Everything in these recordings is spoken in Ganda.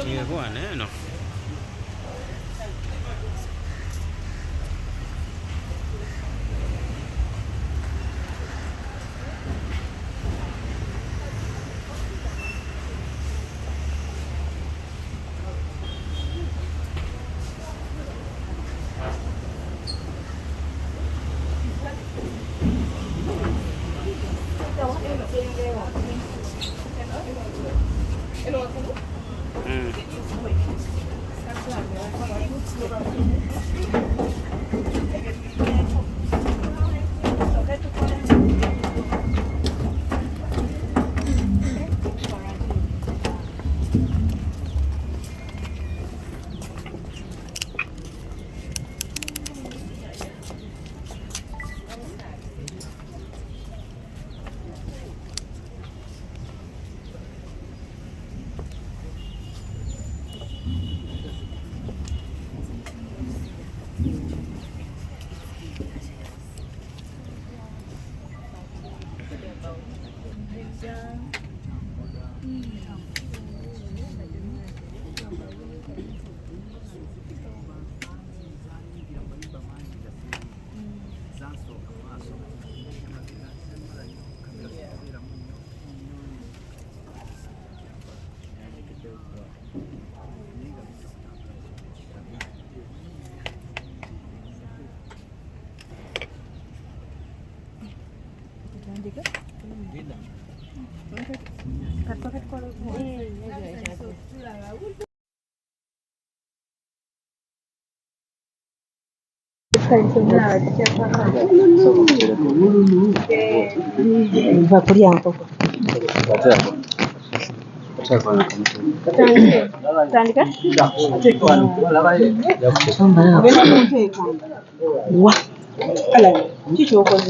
Ingekuwa neno.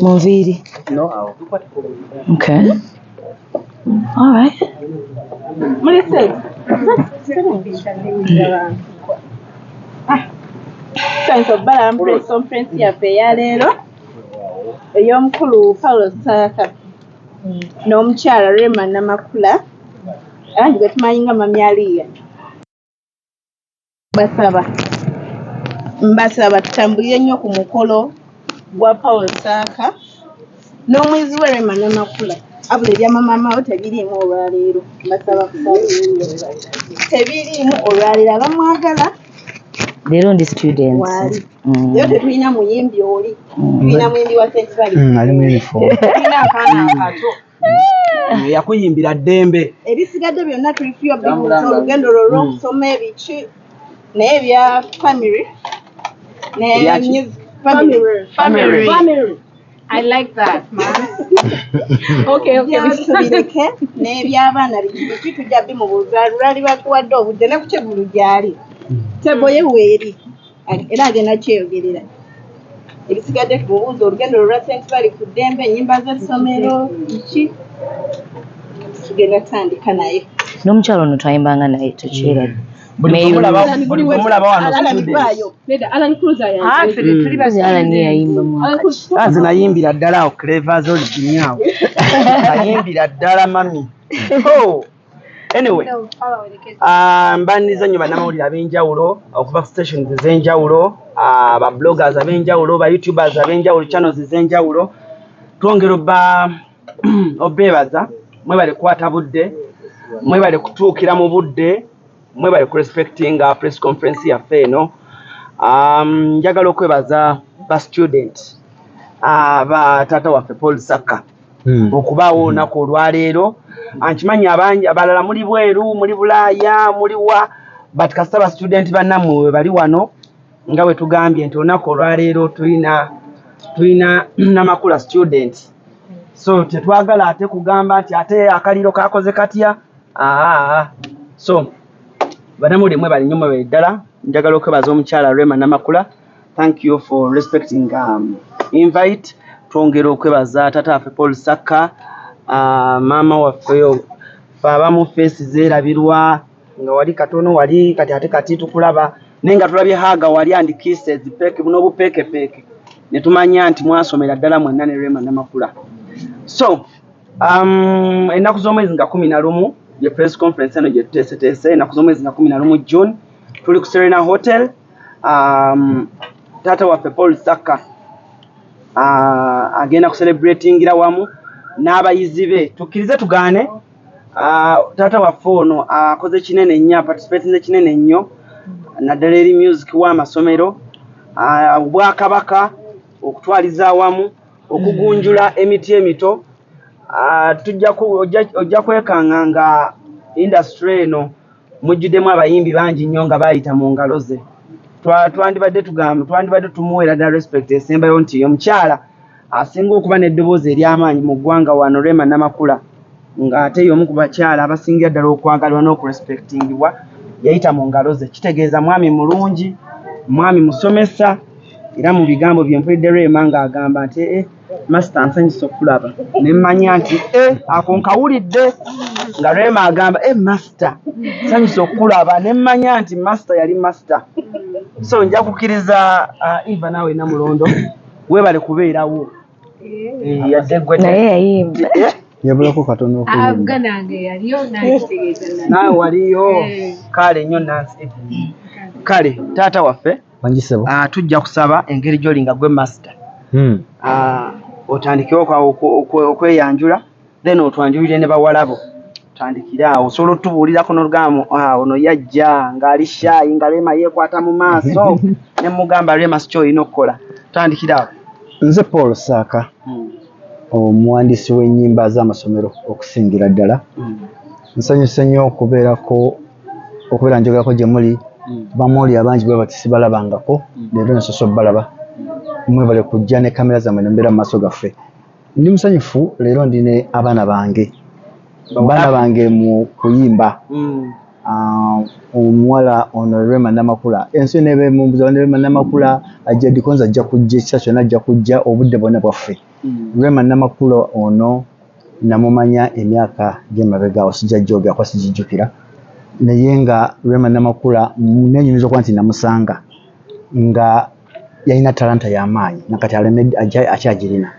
Moviri. No. Okay. All right. What is it? Sense of balance, some friends here, Payalero. A young Kulu, Paul, Saka. Nomukyala Rema Namakula. And got my Mamiali. Mbasaba tutambulire nnyo ku mukolo gwa Paul Saka n'omwezi wa Rema Namakula abula ebya mama tebiriimu olwaleero mbasaba kusaba tebiriimu olwaleero abamwagala leero ndi students wali leero tetulina muyimbi oli tulina muyimbi wa St. Valley ali mu uniform tulina akaana akato yakuyimbira ddembe ebisigadde byonna tulifiyo bibuuza olugendo lwo lw'okusoma ebiki naye ebya family Family. I like that, man. Okay. Bisubireke n'ebyabaana biki tujja bimubuuza lwali bakuwadde obudde ne ku kyegulu gyali teboye weeri era agenda kyeyogerera ebisigadde tumubuuza olugendo lwa St. Valley ku ddembe ennyimba z'essomero biki tugenda tandika naye n'omukyalo ono twayimbanga naye tukiradde buli mulaba wano tuli bazalani yayimba mwaka nayimbira ddala awo clever z'oliginyawo nayimbira ddala mami anyway mbaniriza nnyo bannamawulire ab'enjawulo okuva ku stations ez'enjawulo ba bloggers ab'enjawulo ba youtubers ab'enjawulo channels ez'enjawulo twongera obeebaza mwebale kukwata budde mwebale kutuukira mu budde mwebale ku respecting press conference yaffe eno njagala okwebaza ba student ba taata waffe Paul Saka okubaawo olunaku olwaleero nkimanyi abangi abalala muli bweru muli Bulaaya muli wa but kasita ba student bannammwe bali wano nga bwe tugambye nti olunaku olwaleero tulina Namakula student so tetwagala ate kugamba nti ate akaliro kakoze katya so banamuli mwe bali nnyo mwe ddala njagala okwebaza omukyala Rema Namakula thank you for respecting invite twongera okwebaza taata waffe Paul Saka maama waffe abamu face zeerabirwa nga wali katono wali kati tukulaba naye nga tulabye haga wali and kisses peke n'obupeekepeke ne tumanya nti mwasomera ddala mwenna ne Rema Namakula so ennaku z'omwezi nga 11 ye press conference eno gye tuteeseteese ennaku z'omwezi nga 11 June tuli ku Serena Hotel. Taata waffe Poul Saka agenda ku celebratingira wamu n'abayizi be. Tukkirize tugaane taata waffe ono akoze kinene nnyo, participatinze kinene nnyo naddala eri music w'amasomero, Obwakabaka, okutwaliza awamu, okugunjula emiti emito. Ojja kwekanga nga industry eno mujjuddemu abayimbi bangi nnyo nga baayita mu ngalo ze. Twandibadde tumuweera ddala respect esembayo nti omukyala asinga okuba n'eddoboozi ery'amaanyi mu ggwanga wano Rema Namakula, ng'ate y'omu ku bakyala abasingira ddala okwagalwa n'okurespectingibwa, yayita mu ngalo ze. Kitegeeza mwami mulungi, mwami musomesa, era mu bigambo bye mpulidde Rema ng'agamba nti Master nsanyusa okulaba ne mmanya nti ako nkawulidde nga Rema agamba Master nsanyusa okulaba ne mmanya nti Master yali Master. So nja kukkiriza Eva naawe Namulondo weebale kubeerawo. Yadde gwe naye yayimba yabulako katono okuyimba nange yaliyo nakitegeeza naawe waliyo. Kale nnyo Nancy. Kale taata waffe bangisebo tujja kusaba engeri gy'oli nga gwe Master otandikewo okweyanjula, then otwanjulire ne bawalabo. Tandikira awo osobola otubuulirako n'olugambo ono yajja ng'ali shy nga Rema yeekwata mu maaso ne mugamba Rema si ky'olina okukola. Tandikira awo. Nze Poul Saka omuwandiisi w'ennyimba z'amasomero okusingira ddala. Nsanyuse nnyo okubeera njogerako gye muli. Bamuli abangi bwe bati sibalabangako, leero nsoso balaba. Mwebale kujja ne kamera zammwe ne mbeera mu maaso gaffe. Ndi musanyufu leero ndine abaana bange mu kuyimba. Omuwala ono Rema Namakula ensi nebe mumbuza Rema Namakula ajja dikonza ajja kujja ekisa kyonna ajja kujja obudde bwonna bwaffe. Rema Namakula ono namumanya emyaka gy'emabega sijja jjogera sijijjukira, naye nga Rema Namakula nenyumiza okuba nti namusanga nga yalina talanta y'amaanyi nakati alemedde akyagirina.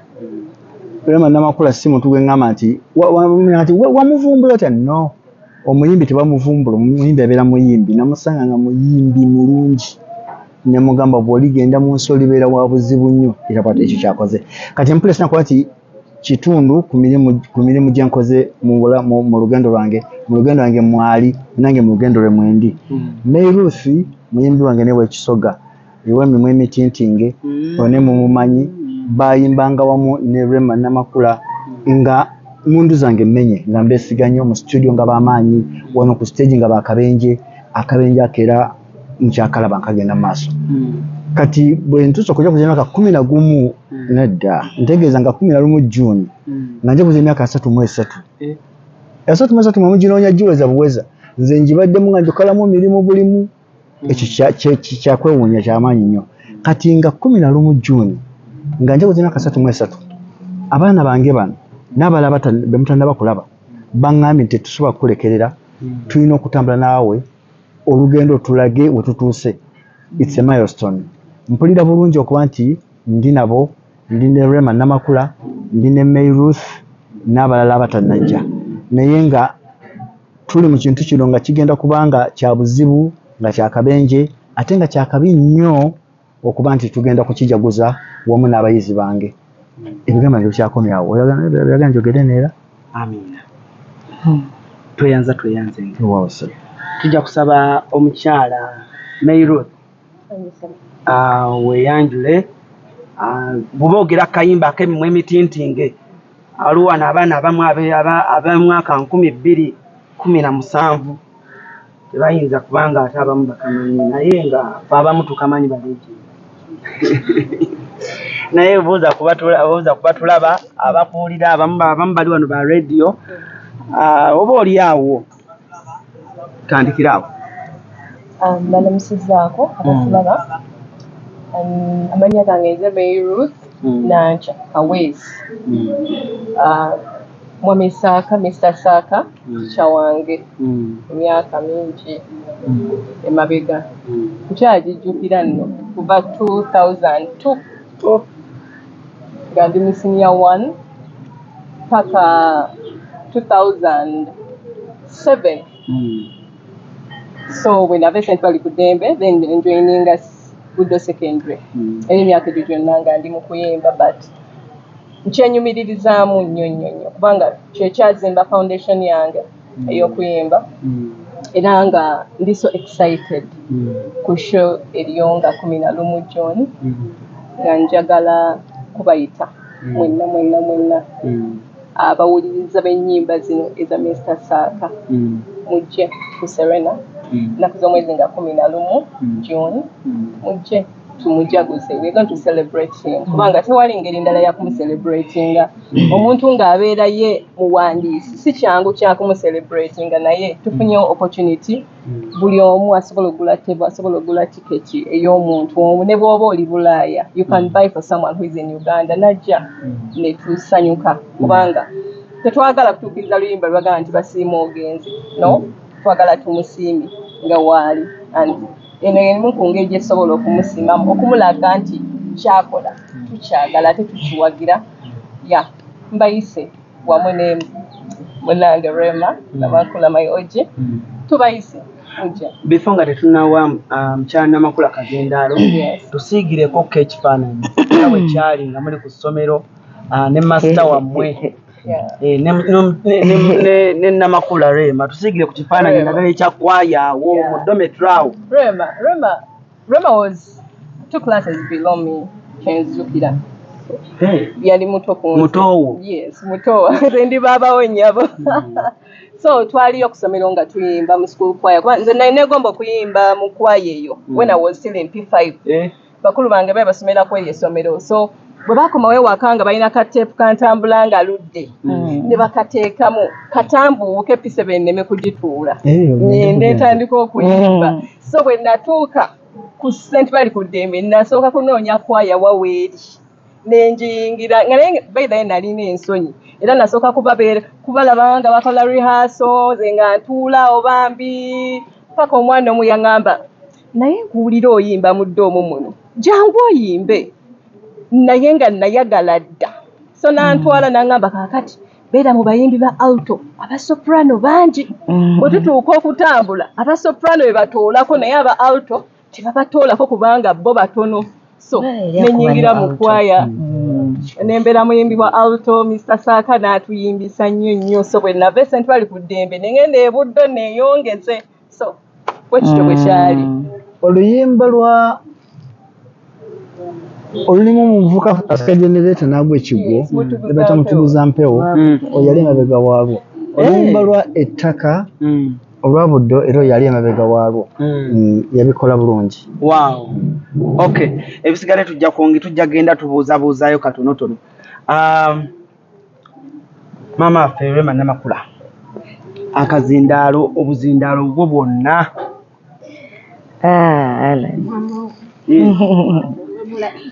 Rema Namakula si muntu gwe ngamba nti wamuvumbula otya? No, omuyimbi tebamuvumbula, omuyimbi abeera muyimbi. Namusanga nga muyimbi mulungi, ne mugamba bw'oligenda mu nsi olibeera wa buzibu nnyo, era bw'ate ekyo kyakoze. Kati empulira sinakuba nti kitundu ku mirimu gye nkoze mu lugendo lwange mwali nange mu lugendo lwe mwendi. Ruth muyimbi wange ne w'ekisoga ew'emimwa emitintinge one mumumanyi bayimbanga wamu ne Rema Namakula nga mundu zange mmenye nga mbesiganye mu studio nga bamaanyi wano ku stage nga bakabenje akeera nkyakalaba nkagenda maaso. Kati bwe ntuusa okujja kuza emyaka 11 nedda ntegeeza nga 11 June nga nja kuza emyaka 33 33 mu ginoonya giweza buweza nze njibaddemu nga njokalamu mirimu bulimu. Ekyo kyakwewuunya kyamaanyi nnyo. Kati nga 11 June nga nja kuza emyaka 33 abaana bange bano n'abalala be mutannaba kulaba baŋŋambye nti tetusobola kukulekerera, tulina okutambula naawe olugendo tulage we tutuuse. It's a milestone. Mpulira bulungi okuba nti ndi nabo, ndi ne Rema Namakula, ndi ne Ruth n'abalala abatannajja, naye nga tuli mu kintu kino nga kigenda kubanga kya buzibu nga kyakabenje ate nga kyakabi nnyo okuba nti tugenda kukijaguza wamu n'abayizi bange. Ebigambo byo kyakomyawo oyagala njogere neera. Amina. Tweyanze Wawuse. Tujja kusaba omukyala Ruth weyanjule bw'oboogera akayimba ak'emimwa emitintinge aliwo n'abaana abamu ab'omwaka 2017 tebayinza kubanga ate abamu bakamanyi naye nga abamu tukamanyi baleegi. Naye buuza kuba tulaba abakuwulira abamu bali wano ba radio oba oli awo. Tandikira awo. Balamusizaako abatulaba. Amanya gange nze Ruth Nancha Awezi. Mwami Saka, Mr. Saka Chawange emyaka mingi emabega. Nkyagijjukira nno kuva 2002 nga ndi mu senior 1 paka 2000 7. So when I sent Bali Kudembe, then joining us with the secondary. Any akijjo nanga ndi mu kuyimba but nchenyumirizaamu nnyo kubanga kyekyazimba foundation yange ey'okuyimba era nga ndi so excited ku show eriyonga 11 June nga njagala kubayita mwenna abawuliriza b'ennyimba zino eza Mr. Saka mujje ku Serena naku z'omwezi nga 11 June mujje tumujaguze. We're going to celebrate him kubanga tewali ngeri ndala ya kumuselebratinga omuntu ng'abeera ye muwandiisi si kyangu kya kumuselebratinga naye tufunye opportunity buli omu asobola ogula table asobola ogula tiketi ey'omuntu omu ne bw'oba oli Bulaaya you can buy for someone who is in Uganda najja ne tusanyuka kubanga tetwagala kutuukiriza luyimba lwagala nti basiima ogenzi no twagala tumusiimi nga waali and eno emu ku ngeri gye tusobola okumusiimamu okumulaga nti kyakola tukyagala ate tukiwagira ya mbayise wamu ne munange Rema Namakula mayoje tubayise mujja before nga tetunawa mukyala Namakula Kazendaalo tusiigireko ekifaananyi nawe kyali nga muli ku ssomero ne master wammwe ne Namakula Rema tusiigire ku kifaananyi naddala ekyakwaya awo mu dometrawo. Rema was 2 classes below me kenzukira yali muto ku mutowo. Yes mutowo ndi babawo nnyabo so twaliyo ku ssomero nga tuyimba mu school choir kuba nze nali negomba okuyimba mu choir eyo when I was still in P5 bakulu bange bali basomerako eryo essomero so bwe bakomawo ewaka nga balina kateepu kantambula nga ludde ne bakateekamu katambuuke P7 neme kugituula netandika okuyimba so bwe natuuka ku St. Bali ku Ddembe nasooka kunoonya kwaya waweeri nenjiyingira nga naye by the way nalina ensonyi era nasooka kubalaba nga bakola rehearsal ze nga ntuula obambi paka omwana omu yaŋŋamba naye nkuwulira oyimba mudde omwo muno jangu oyimbe naye nga nayagala dda so nantwala naŋŋamba kaakati beera mu bayimbi ba alto abasoprano bangi bwe tutuuka okutambula abasoprano be batoolako naye aba alto tebabatoolako kubanga bo batono so nenyingira mu kwaya nembeera muyimbi wa alto Mr. Saka n'atuyimbisa nnyo so bwe nava St. Bali ku Ddembe ne ngenda e Buddo neeyongeze so bwe kityo bwe kyali. Oluyimba lwa olulimu omuvubuka asika generator n'agwa ekigwo ne bata mutuguza mpewo oyali emabega waalwo. Oluyimba lwa ettaka olwa Buddo era yali emabega waalwo yabikola bulungi. Wow. Okay. Ebisigale tujja genda tubuuzabuuzaayo katonotono. Mama affe Rema Namakula akazindaalo obuzindaalo bwo bwonna. Alan.